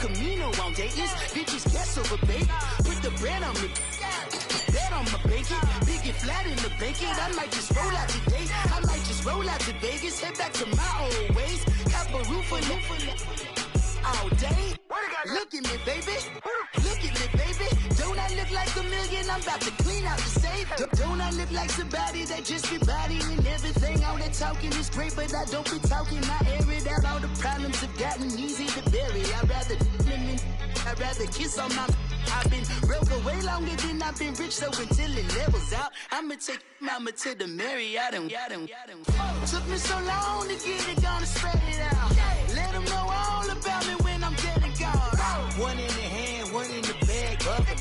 Camino on Dayton's. Bitches guess over bacon. Put the bread on me. Bet on my bacon. Big and flat in the bacon. I might just roll out today. I might just roll out to Vegas. Head back to my old ways. Have a roof for all day. Look at me, baby. Look at me, baby. Don't I look like a million? I'm about to clean out the safe. Don't I look like somebody that just be bodying everything? All that talking is great, but I don't be talking. I air it out. All the problems have gotten easy to bury. I'd rather kiss on my. I've been broke away longer than I've been rich, so until it levels out, I'ma take mama to the Marriott and took me so long to get it, gonna spread it out. Let them know all about me when I'm dead and gone. One in the hand, one in the bag, bubbling.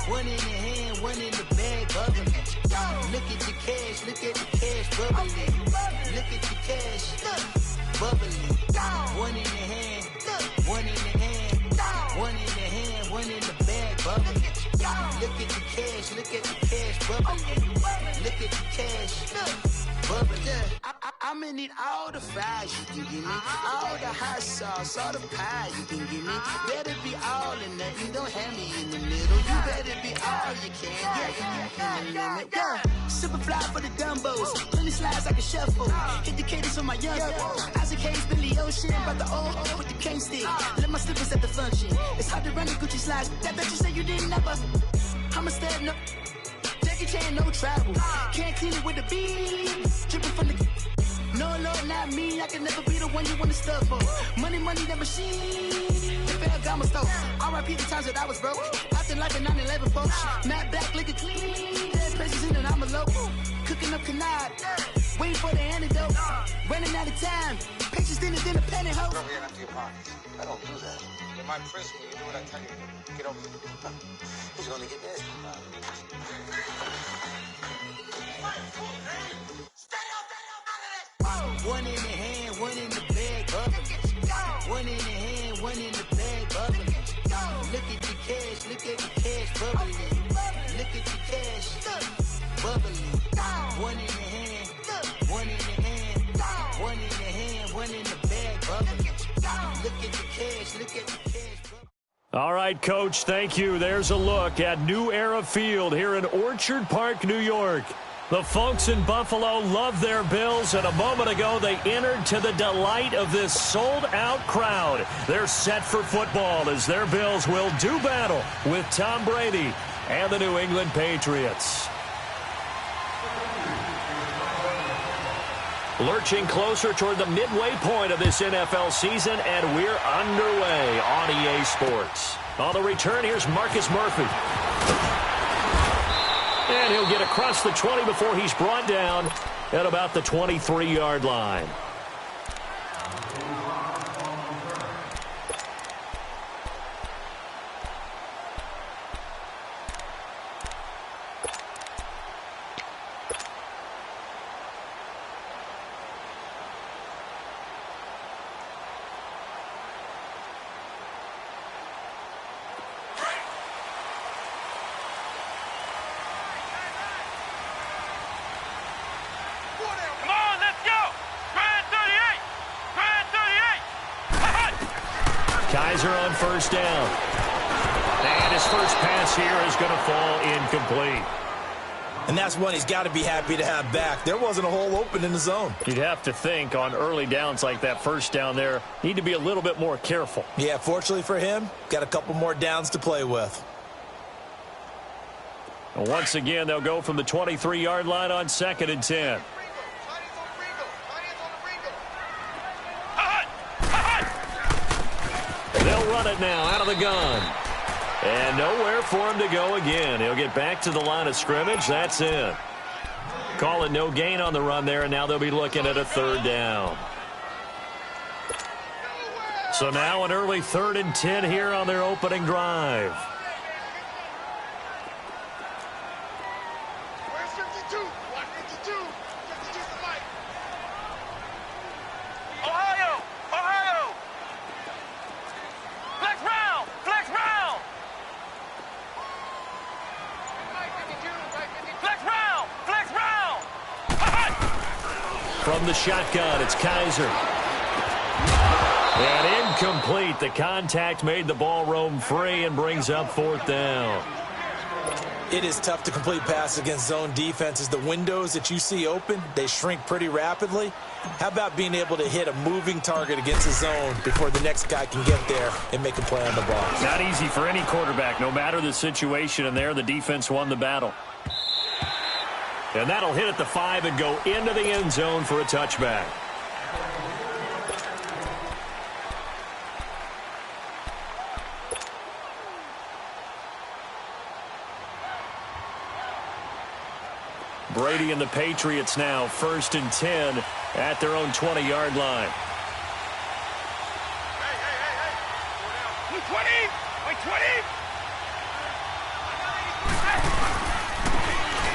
One in the hand, one in the bag, bubbling. Look at the cash, look at the cash bubbling. Look at the cash, bubbling. One in the hand, one in the hand, one in the hand, one in the bag, bubbling. Look at the cash, look at the cash bubbling. Look at the cash, bubbling. I'ma need all the fries you can give me, all the hot sauce, all the pie you can give me. Better be all in nothing, don't have me in the middle. You better be all you can, yeah. Super fly for the dumbos, plenty slides like a shuffle. Hit the cadence on my young Isaac Hayes, Billy Ocean, about the old with the cane stick. Let my slippers at the function. It's hard to run the Gucci slides. That bet you say you didn't never. I'ma stand up. Jackie Chan, no travel. Can't clean it with the beat. Dripping from the. No, Lord, not me. I can never be the one you want to stuff for. Money, that machine. The fair got my stove. R.I.P. the times that I was broke. Acting like a 9/11 folks. Matte black, liquor clean. Dead places in and I'm a local. Cooking up canard. Waiting for the antidote. Running out of time. Patience thinner than a penny hoe. Over here and empty your pockets. I don't do that. In my prison, you do what I tell you. Get over here. He's gonna get this. One in the hand, one in the bag, bubbling. One in the hand, one in the bag, bubbling. Look at the cash, look at the cash bubbling. Look at the cash, bubbling. One in the hand, one in the hand, one in the hand, one in the bag, bubbling. Look at the cash, look at the cash. All right, Coach, thank you. There's a look at New Era Field here in Orchard Park, New York. The folks in Buffalo love their Bills, and a moment ago they entered to the delight of this sold-out crowd. They're set for football as their Bills will do battle with Tom Brady and the New England Patriots. Lurching closer toward the midway point of this NFL season, and we're underway on EA Sports. On the return, here's Marcus Murphy. And he'll get across the 20 before he's brought down at about the 23-yard line. Kaiser on first down. And his first pass here is going to fall incomplete. And that's one he's got to be happy to have back. There wasn't a hole open in the zone. You'd have to think on early downs like that first down there, need to be a little bit more careful. Yeah, fortunately for him, got a couple more downs to play with. And once again, they'll go from the 23-yard line on 2nd and 10. They'll run it now out of the gun. And nowhere for him to go again. He'll get back to the line of scrimmage. That's it. Call it no gain on the run there, and now they'll be looking at a 3rd down. So now an early 3rd and 10 here on their opening drive. From the shotgun, it's Kaiser. And Incomplete. The contact made the ball roam free and brings up 4th down. It is tough to complete passes against zone defenses. The windows that you see open, they shrink pretty rapidly. How about being able to hit a moving target against a zone before the next guy can get there and make a play on the ball? Not easy for any quarterback, no matter the situation, and there the defense won the battle. And that'll hit at the 5 and go into the end zone for a touchback. Brady and the Patriots now 1st and 10 at their own 20-yard line. Hey. 20! 20!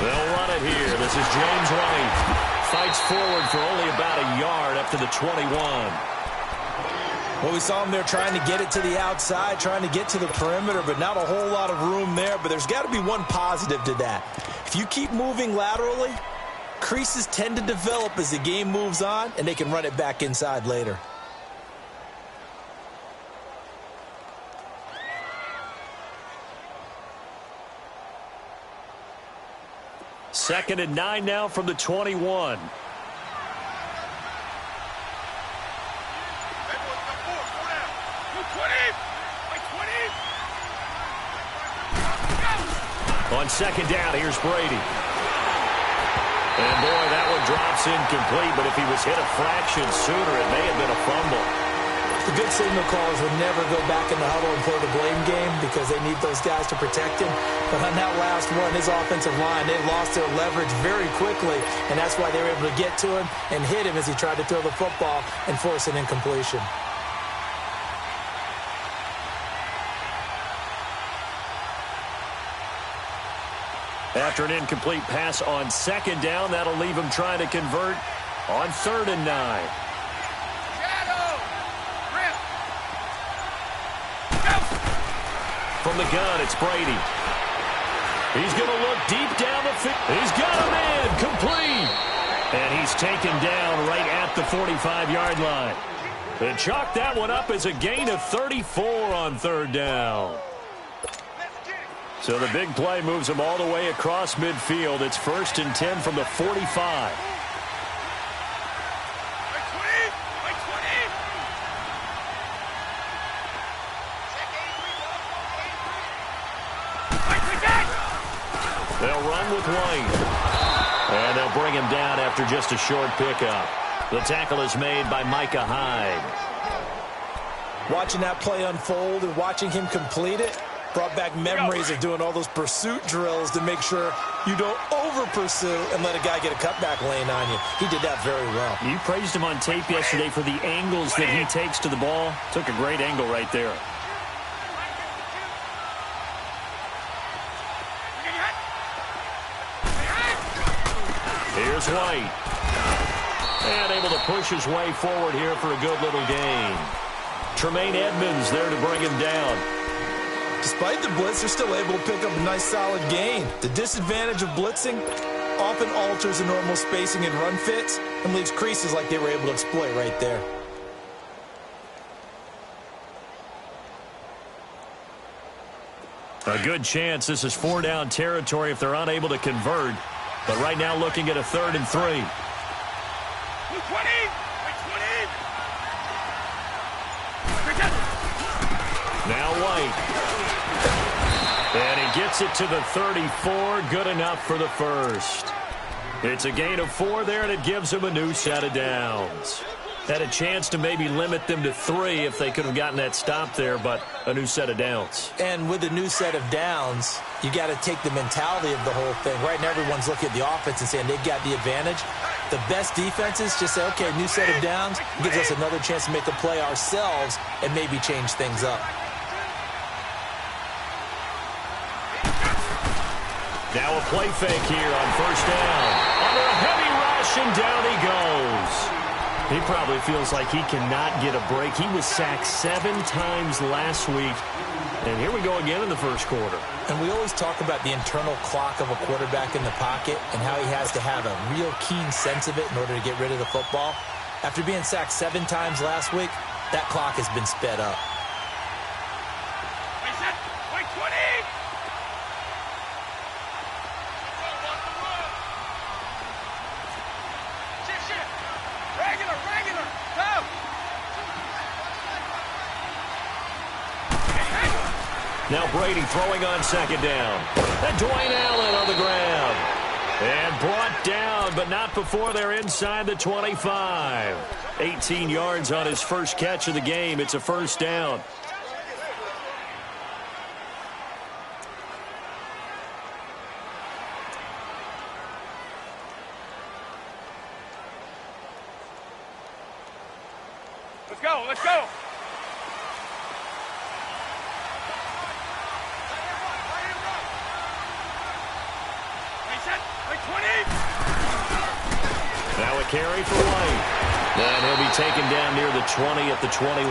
They'll run it here. This is James White. Fights forward for only about a yard up to the 21. Well, we saw him there trying to get it to the outside, trying to get to the perimeter, but not a whole lot of room there. But there's got to be one positive to that. If you keep moving laterally, creases tend to develop as the game moves on, and they can run it back inside later. Second and 9 now from the 21. On second down, here's Brady. And boy, that one drops incomplete, but if he was hit a fraction sooner, it may have been a fumble. The good signal callers would never go back in the huddle and play the blame game because they need those guys to protect him. But on that last one, his offensive line, they lost their leverage very quickly, and that's why they were able to get to him and hit him as he tried to throw the football and force an incompletion. After an incomplete pass on second down, that'll leave him trying to convert on 3rd and 9. From the gun, it's Brady. He's going to look deep down the field. He's got him in, complete. And he's taken down right at the 45-yard line. They chalk that one up as a gain of 34 on 3rd down. So the big play moves him all the way across midfield. It's 1st and 10 from the 45. They'll run with White. And they'll bring him down after just a short pickup. The tackle is made by Micah Hyde. Watching that play unfold and watching him complete it brought back memories of doing all those pursuit drills to make sure you don't over-pursue and let a guy get a cutback lane on you. He did that very well. You praised him on tape yesterday for the angles that he takes to the ball. Took a great angle right there. Here's White. And able to push his way forward here for a good little gain. Tremaine Edmonds there to bring him down. Despite the blitz, they're still able to pick up a nice solid gain. The disadvantage of blitzing often alters the normal spacing and run fits and leaves creases like they were able to exploit right there. A good chance this is 4-down territory if they're unable to convert. But right now looking at a 3rd and 3. Now White. And he gets it to the 34. Good enough for the first. It's a gain of 4 there, and it gives him a new set of downs. Had a chance to maybe limit them to 3 if they could have gotten that stop there, but a new set of downs. And with a new set of downs, you got to take the mentality of the whole thing. Right now, everyone's looking at the offense and saying they've got the advantage. The best defenses just say, okay, new set of downs gives us another chance to make a play ourselves and maybe change things up. Now a play fake here on 1st down. Under a heavy rush, and down he goes. He probably feels like he cannot get a break. He was sacked 7 times last week. And here we go again in the first quarter. And we always talk about the internal clock of a quarterback in the pocket and how he has to have a real keen sense of it in order to get rid of the football. After being sacked 7 times last week, That clock has been sped up. Wait, set. Wait, 20. Shift. Regular. Go. Now Brady throwing on second down. And Dwayne Allen on the ground. And brought down, but not before they're inside the 25. 18 yards on his first catch of the game. It's a first down. Let's go. Now a carry for White. And he'll be taken down near the 20 at the 21.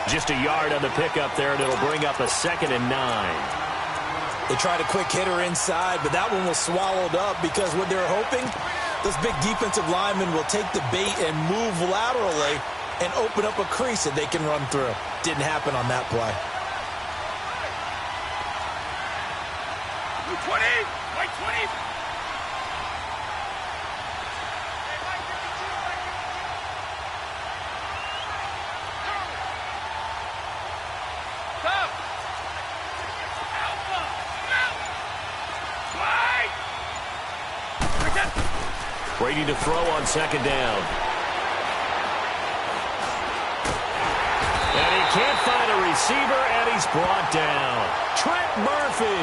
Just a yard on the pickup there, and it'll bring up a 2nd and 9. They tried a quick hitter inside, but that one was swallowed up because what they're hoping, those big defensive linemen will take the bait and move laterally and open up a crease that they can run through. Didn't happen on that play. 20. White 20. Brady to throw on second down. And he can't find a receiver, and he's brought down. Trent Murphy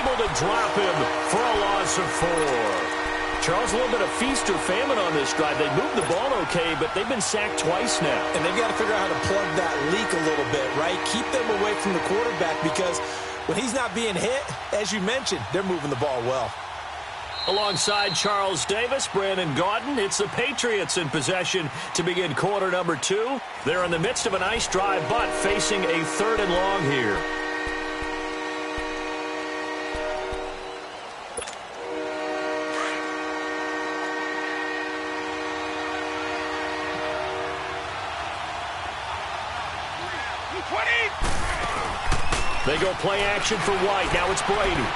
able to drop him for a loss of 4. Charles, a little bit of feast or famine on this drive. They moved the ball okay, but they've been sacked twice now. And they've got to figure out how to plug that leak a little bit, right? Keep them away from the quarterback because when he's not being hit, as you mentioned, they're moving the ball well. Alongside Charles Davis, Brandon Gaudin, it's the Patriots in possession to begin quarter number 2. They're in the midst of a nice drive, but facing a 3rd and long here. They go play action for White. Now it's Brady.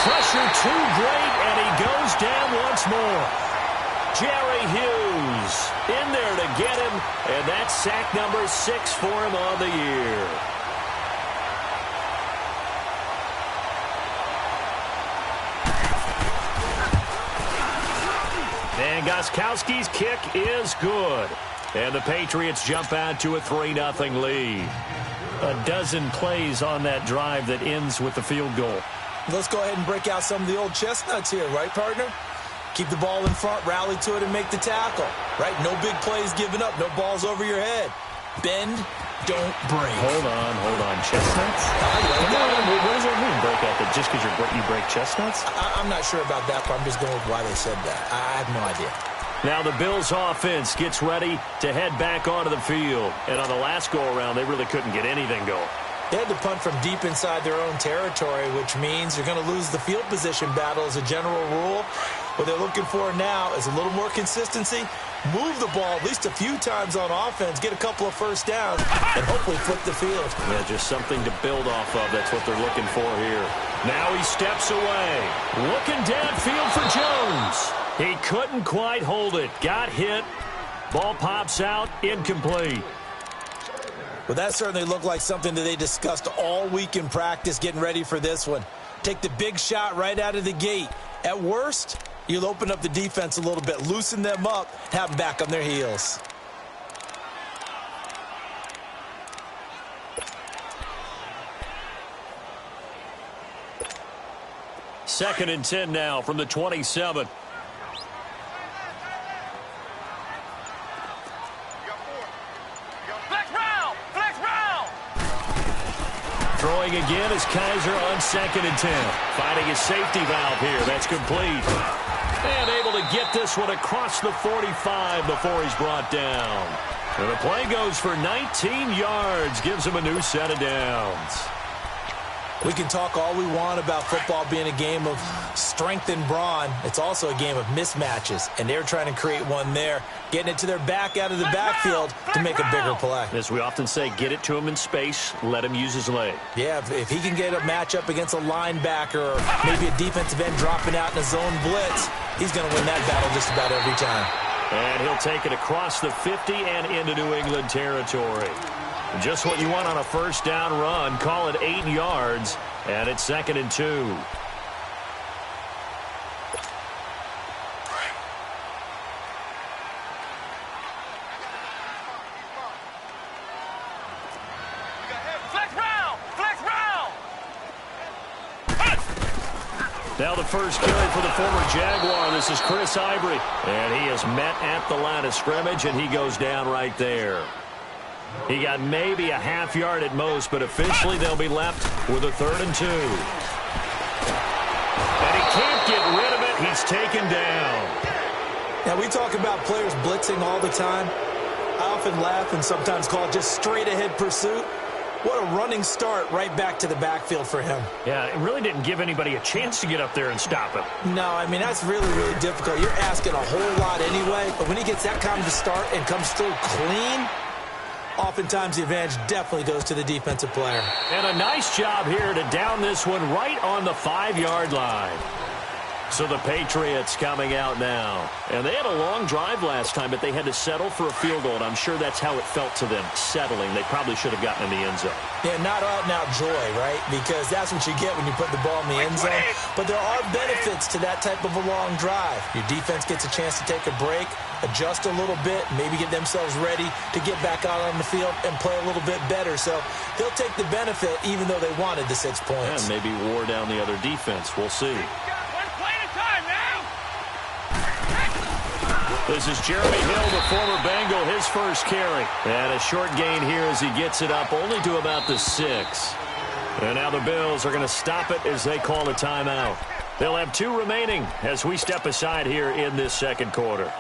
Pressure too great, and he goes down once more. Jerry Hughes in there to get him, and that's sack number 6 for him on the year. And Gostkowski's kick is good. And the Patriots jump out to a 3-0 lead. A dozen plays on that drive that ends with the field goal. Let's go ahead and break out some of the old chestnuts here, right, partner? Keep the ball in front, rally to it, and make the tackle, right? No big plays given up, no balls over your head. Bend, don't break. Hold on. Chestnuts? What does that mean, break out? That just because you break chestnuts? I'm not sure about that, but I'm just going with why they said that. I have no idea. Now the Bills offense gets ready to head back onto the field. And on the last go-around, they really couldn't get anything going. They had to punt from deep inside their own territory, which means you're going to lose the field position battle as a general rule. What they're looking for now is a little more consistency, move the ball at least a few times on offense, get a couple of first downs, and hopefully flip the field. Yeah, just something to build off of. That's what they're looking for here. Now he steps away. Looking downfield for Jones. He couldn't quite hold it. Got hit. Ball pops out. Incomplete. Well, that certainly looked like something that they discussed all week in practice getting ready for this one. Take the big shot right out of the gate. At worst, you'll open up the defense a little bit, loosen them up, have them back on their heels. Second and 10 now from the 27. Throwing again is Kaiser on second and 10. Finding his safety valve here. That's complete. And able to get this one across the 45 before he's brought down. And the play goes for 19 yards. Gives him a new set of downs. We can talk all we want about football being a game of strength and brawn. It's also a game of mismatches, and they're trying to create one there, getting it to their back out of the backfield to make a bigger play. As we often say, get it to him in space, let him use his leg. Yeah, if he can get a matchup against a linebacker or maybe a defensive end dropping out in a zone blitz, he's going to win that battle just about every time. And he'll take it across the 50 and into New England territory. Just what you want on a first down run. Call it 8 yards, and it's 2nd and 2. Now the first carry for the former Jaguar. This is Chris Ivory. And he is met at the line of scrimmage, and he goes down right there. He got maybe a half yard at most, but officially they'll be left with a 3rd and 2. And he can't get rid of it. He's taken down. Now, we talk about players blitzing all the time. I often laugh and sometimes call it just straight-ahead pursuit. What a running start right back to the backfield for him. Yeah, it really didn't give anybody a chance to get up there and stop him. No, I mean, that's really, really difficult. You're asking a whole lot anyway, but when he gets that kind of a start and comes through clean, oftentimes the advantage definitely goes to the defensive player. And a nice job here to down this one right on the 5-yard line. So the Patriots coming out now. And they had a long drive last time, but they had to settle for a field goal, and I'm sure that's how it felt to them, settling. They probably should have gotten in the end zone. Yeah, not out-and-out joy, right? Because that's what you get when you put the ball in the end zone. But there are benefits to that type of a long drive. Your defense gets a chance to take a break, adjust a little bit, maybe get themselves ready to get back out on the field and play a little bit better. So they'll take the benefit even though they wanted the 6 points. And maybe wore down the other defense. We'll see. This is Jeremy Hill, the former Bengal, his first carry. And a short gain here as he gets it up only to about the 6. And now the Bills are going to stop it as they call a timeout. They'll have 2 remaining as we step aside here in this second quarter.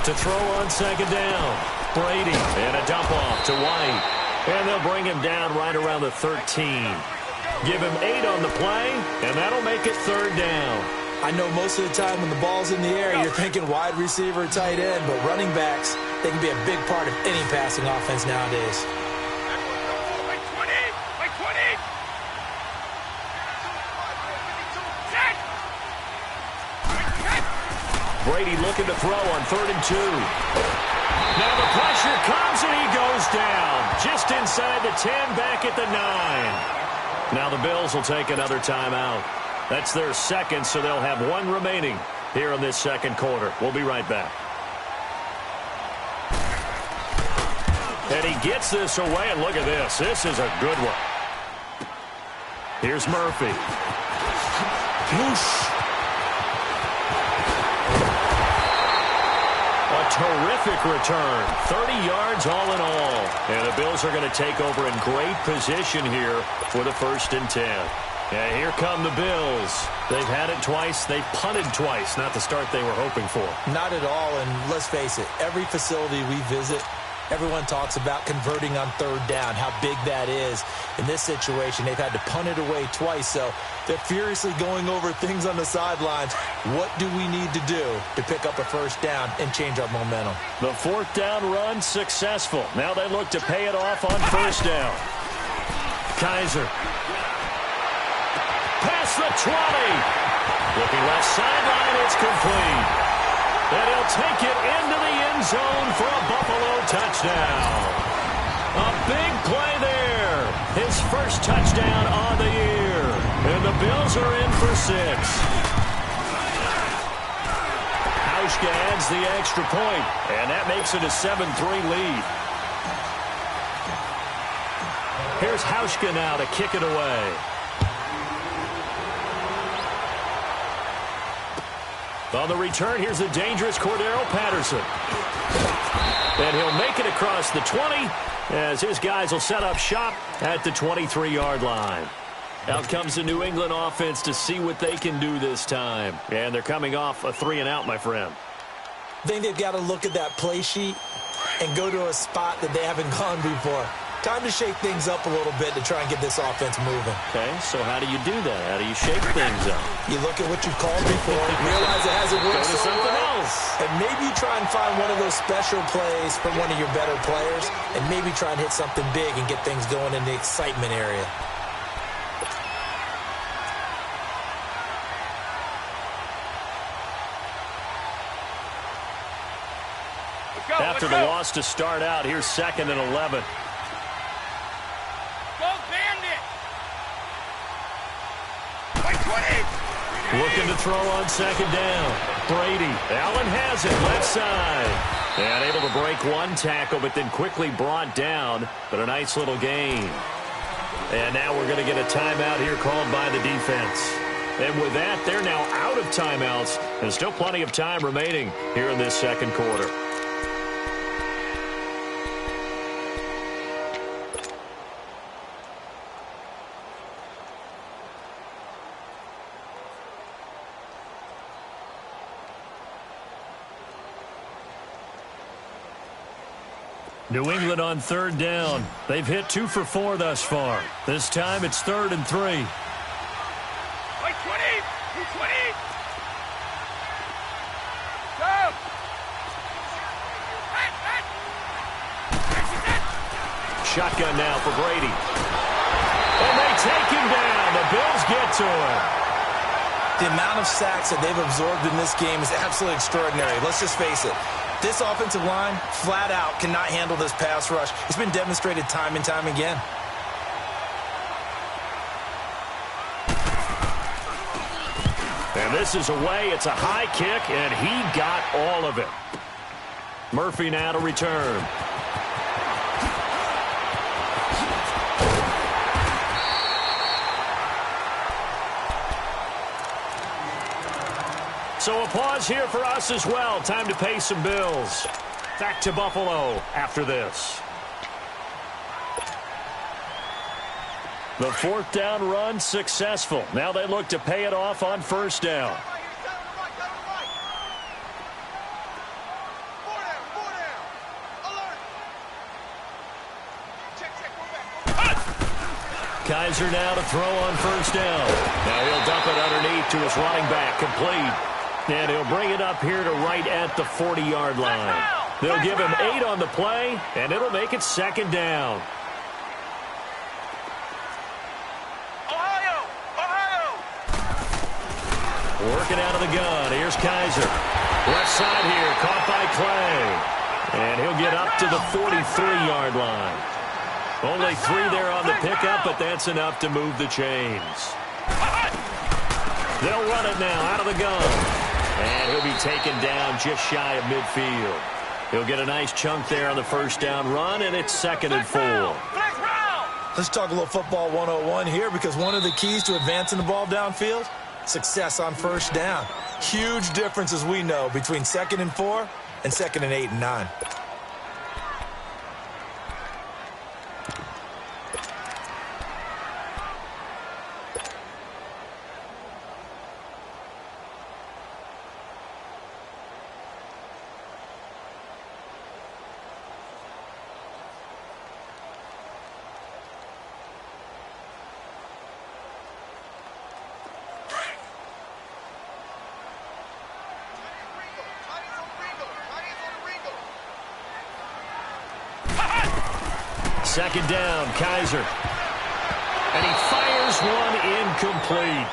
To throw on second down, Brady, and a dump off to White. And they'll bring him down right around the 13. Give him 8 on the play, and that'll make it 3rd down. I know most of the time when the ball's in the air, you're thinking wide receiver, tight end, but running backs, they can be a big part of any passing offense nowadays. Brady looking to throw on 3rd and 2. Now the pressure comes and he goes down. Just inside the 10, back at the 9. Now the Bills will take another timeout. That's their second, so they'll have 1 remaining here in this second quarter. We'll be right back. And he gets this away, and look at this. This is a good one. Here's Murphy. Whoosh. Terrific return. 30 yards all in all. And the Bills are going to take over in great position here for the 1st and 10. And here come the Bills. They've had it twice. They've punted twice. Not the start they were hoping for. Not at all. And let's face it, every facility we visit, everyone talks about converting on 3rd down, how big that is. In this situation, they've had to punt it away twice, so they're furiously going over things on the sidelines. What do we need to do to pick up a 1st down and change our momentum? The 4th down run successful. Now they look to pay it off on 1st down. Kaiser. Past the 20. Looking left sideline, it's complete. And he'll take it into the end zone for a Buffalo touchdown. A big play there. His first touchdown on the year. And the Bills are in for 6. Hauschka adds the extra point, and that makes it a 7-3 lead. Here's Hauschka now to kick it away. On the return, here's a dangerous Cordero Patterson. And he'll make it across the 20 as his guys will set up shop at the 23-yard line. Out comes the New England offense to see what they can do this time. And they're coming off a 3-and-out, my friend. I think they've got to look at that play sheet and go to a spot that they haven't gone before. Time to shake things up a little bit to try and get this offense moving. Okay, so how do you do that? How do you shake things up? You look at what you've called before, realize it hasn't worked Go to so something well, else. and maybe try and find one of those special plays from one of your better players, and maybe try and hit something big and get things going in the excitement area. After the loss to start out, here's 2nd and 11. Go Bandit! White 20! Looking to throw on 2nd down. Brady. Allen has it, left side. And able to break one tackle, but then quickly brought down. But a nice little gain. And now we're going to get a timeout here called by the defense. And with that, they're now out of timeouts. And still plenty of time remaining here in this second quarter. New England on 3rd down. They've hit 2 for 4 thus far. This time it's 3rd and 3. White 20! 220! Go! Shotgun now for Brady. And they take him down. The Bills get to him. The amount of sacks that they've absorbed in this game is absolutely extraordinary. Let's just face it. This offensive line, flat out, cannot handle this pass rush. It's been demonstrated time and time again. And this is away. It's a high kick, and he got all of it. Murphy now to return. So a pause here for us as well. Time to pay some bills. Back to Buffalo after this. The 4th down run successful. Now they look to pay it off on 1st down. Kaiser now to throw on 1st down. Now he'll dump it underneath to his running back, complete. And he'll bring it up here to right at the 40-yard line. They'll give him 8 on the play, and it'll make it 2nd down. Ohio! Ohio! Working out of the gun. Here's Kaiser. Left side here, caught by Clay. And he'll get up to the 43-yard line. Only 3 there on the pickup, but that's enough to move the chains. They'll run it now out of the gun. And he'll be taken down just shy of midfield. He'll get a nice chunk there on the 1st down run, and it's 2nd and 4. Let's talk a little football 101 here, because one of the keys to advancing the ball downfield, success on 1st down. Huge difference, as we know, between 2nd and 4 and 2nd and 8 and 9. Second down, Kaiser. And he fires one incomplete.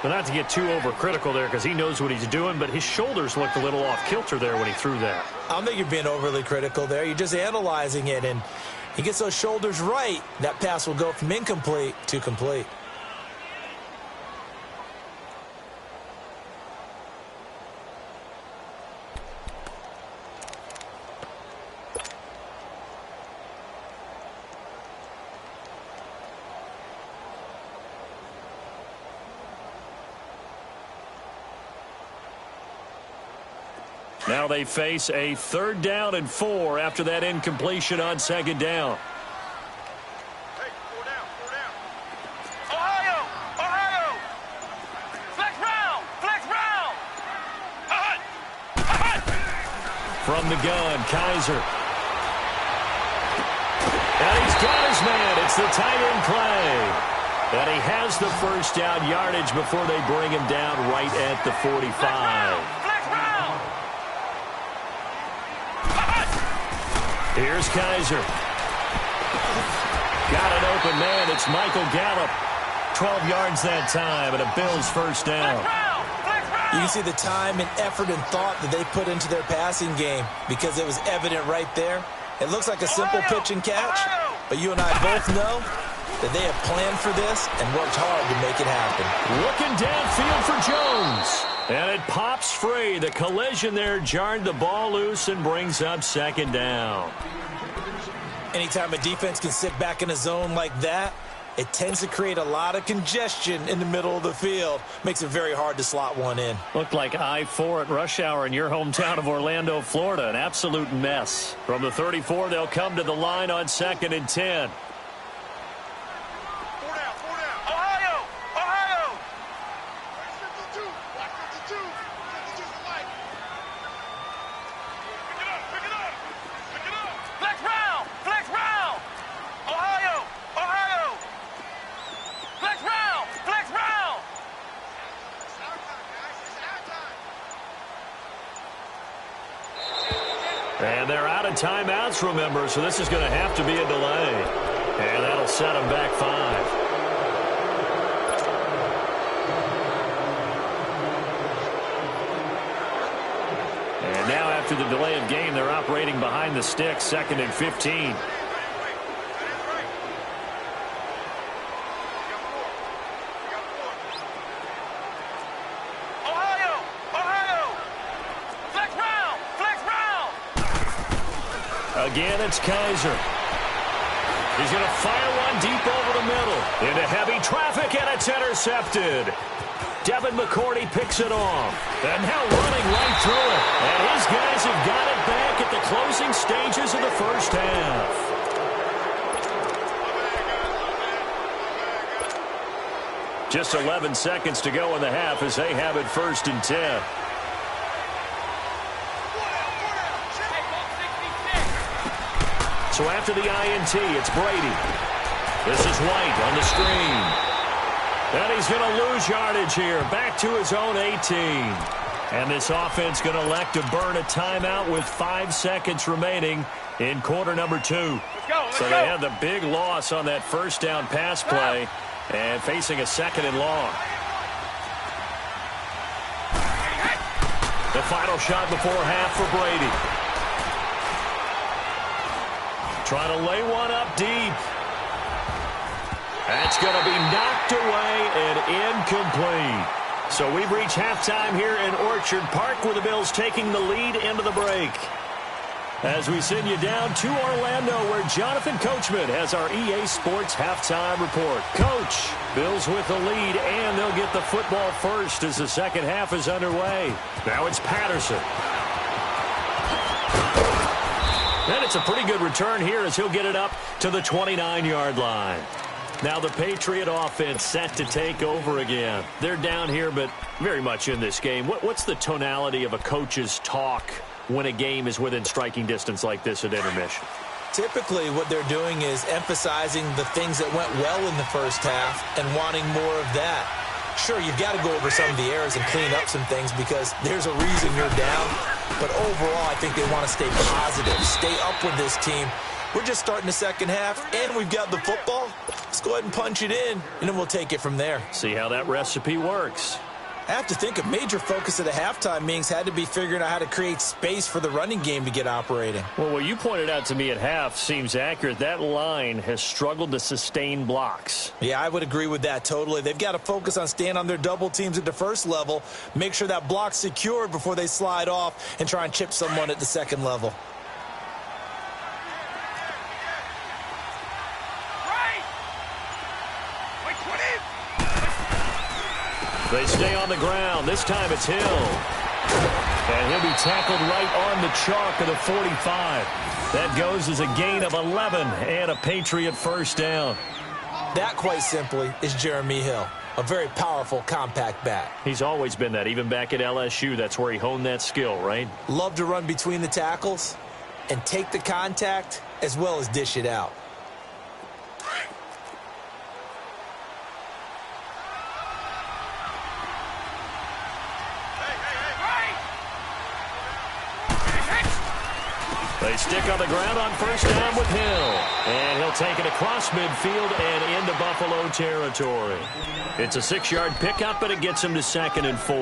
But not to get too overcritical there, because he knows what he's doing, but his shoulders looked a little off kilter there when he threw that. I don't think you're being overly critical there. You're just analyzing it, and he gets those shoulders right. That pass will go from incomplete to complete. Now they face a 3rd down and 4 after that incompletion on 2nd down. Hey, 4 down, 4 down. Ohio! Ohio! Flex round! Flex round! Hut! Hut! From the gun, Kaiser. And he's got his man. It's the tight end play. And he has the 1st down yardage before they bring him down right at the 45. Flex round! Here's Kaiser. Got an open man. It's Michael Gallup. 12 yards that time, and a Bills 1st down. You can see the time and effort and thought that they put into their passing game because it was evident right there. It looks like a simple pitch and catch, but you and I both know that they have planned for this and worked hard to make it happen. Looking downfield for Jones. And it pops free. The collision there jarred the ball loose and brings up 2nd down. Anytime a defense can sit back in a zone like that, it tends to create a lot of congestion in the middle of the field. Makes it very hard to slot one in. Looked like I-4 at rush hour in your hometown of Orlando, Florida. An absolute mess. From the 34, they'll come to the line on 2nd and 10. And they're out of timeouts, remember, so this is going to have to be a delay. And that'll set them back 5. And now after the delay of game, they're operating behind the sticks, 2nd and 15. Again, it's Kaiser. He's going to fire one deep over the middle. Into heavy traffic, and it's intercepted. Devin McCourty picks it off. And now running right through it. And his guys have got it back at the closing stages of the 1st half. Just 11 seconds to go in the half as they have it 1st and 10. So after the INT, it's Brady. This is White on the screen. And he's going to lose yardage here. Back to his own 18. And this offense going to elect to burn a timeout with 5 seconds remaining in quarter number 2. Let's go. So they had the big loss on that 1st down pass play and facing a 2nd and long. The final shot before half for Brady. Trying to lay one up deep. That's going to be knocked away and incomplete. So we've reached halftime here in Orchard Park with the Bills taking the lead into the break. As we send you down to Orlando where Jonathan Coachman has our EA Sports halftime report. Coach, Bills with the lead and they'll get the football first as the 2nd half is underway. Now it's Patterson. And it's a pretty good return here as he'll get it up to the 29-yard line. Now the Patriot offense set to take over again. They're down here, but very much in this game. What's the tonality of a coach's talk when a game is within striking distance like this at intermission? Typically, what they're doing is emphasizing the things that went well in the 1st half and wanting more of that. Sure, you've got to go over some of the errors and clean up some things because there's a reason you're down. But overall, I think they want to stay positive, stay up with this team. We're just starting the 2nd half, and we've got the football. Let's go ahead and punch it in, and then we'll take it from there. See how that recipe works. I have to think a major focus of the halftime meetings had to be figuring out how to create space for the running game to get operating. Well, what you pointed out to me at half seems accurate. That line has struggled to sustain blocks. Yeah, I would agree with that totally. They've got to focus on staying on their double teams at the 1st level, make sure that block's secured before they slide off and try and chip someone at the 2nd level. They stay on the ground. This time it's Hill. And he'll be tackled right on the chalk of the 45. That goes as a gain of 11 and a Patriot first down. That, quite simply, is Jeremy Hill. A very powerful, compact back. He's always been that. Even back at LSU, that's where he honed that skill, right? Love to run between the tackles and take the contact as well as dish it out. They stick on the ground on first down with Hill. And he'll take it across midfield and into Buffalo territory. It's a 6-yard pickup, but it gets him to 2nd and 4.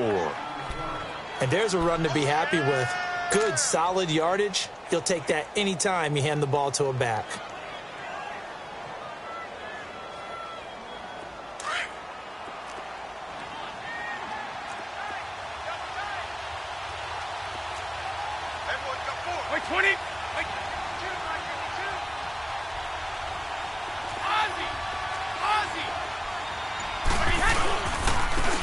And there's a run to be happy with. Good, solid yardage. He'll take that anytime you hand the ball to a back. Wait, 20.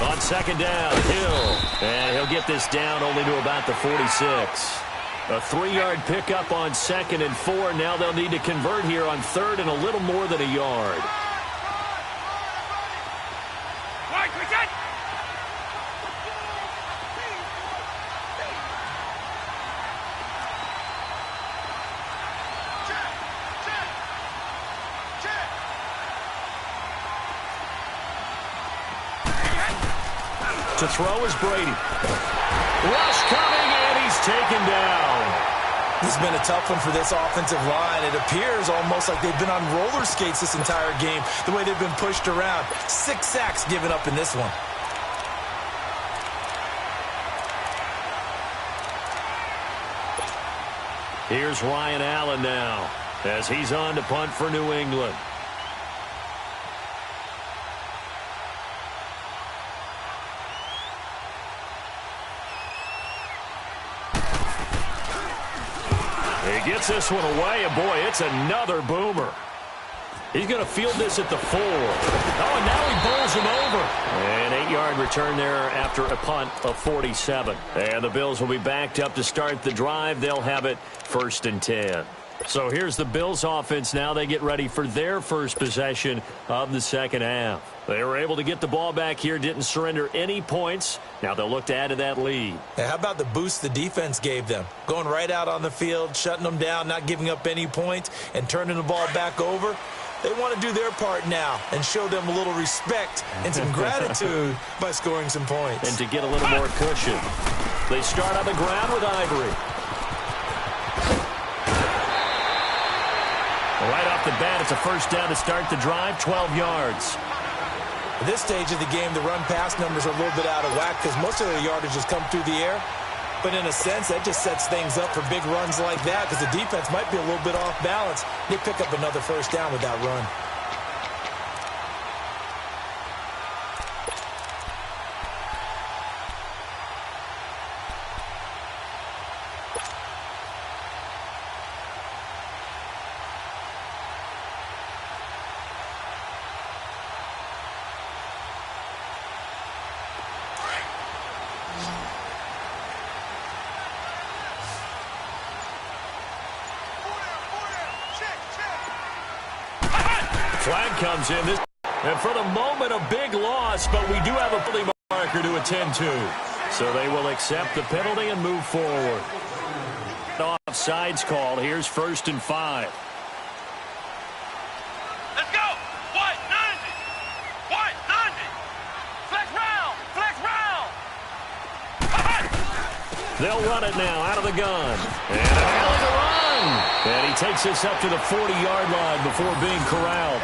On 2nd down, Hill. And he'll get this down only to about the 46. A 3-yard pickup on 2nd and 4. Now they'll need to convert here on 3rd and a little more than a yard. To throw is Brady. Rush coming, and he's taken down. This has been a tough one for this offensive line. It appears almost like they've been on roller skates this entire game, the way they've been pushed around. 6 sacks given up in this one. Here's Ryan Allen now, as he's on to punt for New England. He gets this one away, and boy, it's another boomer. He's going to field this at the 4. Oh, and now he bowls him over. An 8-yard return there after a punt of 47. And the Bills will be backed up to start the drive. They'll have it 1st and 10. So here's the Bills offense now. They get ready for their first possession of the second half. They were able to get the ball back here, didn't surrender any points. Now they'll look to add to that lead. Yeah, how about the boost the defense gave them? Going right out on the field, shutting them down, not giving up any points, and turning the ball back over. They want to do their part now and show them a little respect and some gratitude by scoring some points. And to get a little more cushion. They start on the ground with Ivory. Right off the bat, it's a first down to start the drive, 12 yards. At this stage of the game, the run-pass numbers are a little bit out of whack because most of their yardage has come through the air. But in a sense, that just sets things up for big runs like that because the defense might be a little bit off balance. They pick up another first down with that run. Flag comes in. And for the moment, a big loss, but we do have a penalty marker to attend to. So they will accept the penalty and move forward. Offsides call. Here's 1st and 5. Let's go. White 90. White 90. Flex round. Flex round. They'll run it now out of the gun. And a hell of a run. And he takes this up to the 40-yard line before being corralled.